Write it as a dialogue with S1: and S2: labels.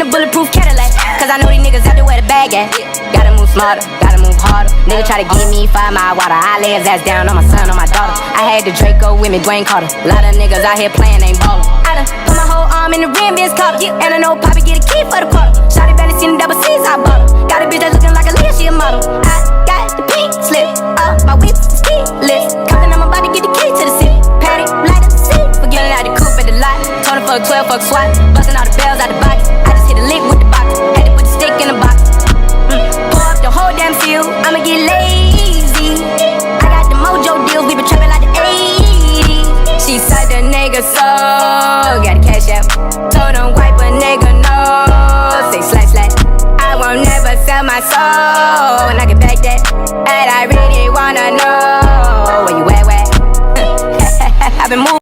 S1: in a bulletproof Cadillac. Cause I know these niggas out there where the bag at. Gotta move smarter, gotta move harder. Nigga try to give me 5 mile water. I lay his ass down on my son, on my daughter. I had the Draco with me, Dwayne Carter. A lot of niggas out here playing, ain't ballin'. I done put my whole arm in the rim, bitch caught her. And I know Poppy get a key for the quarter. Shotty barely seen the double C's, I bought her. Got a bitch that looking like a Leah, she a model. I got the pink slip, my whip is keyless. Compton, I'm about to get the key to the city. Patty, light up the seat. Forgetting out the coupe at the lot. Tony fuck 12, fuck SWAT. Bustin' all the bells out the box. I just hit a lick with the box. Had to put the stick in the box. Pour up the whole damn seal. I'ma get lazy. I got the mojo deals. We been trapping like the 80s. She said the nigga so. Got the cash out. Told him wipe a nigga no. Say slash slash. I won't never sell my soul. And I can back that. And I really wanna know where you at, where? I've been moving.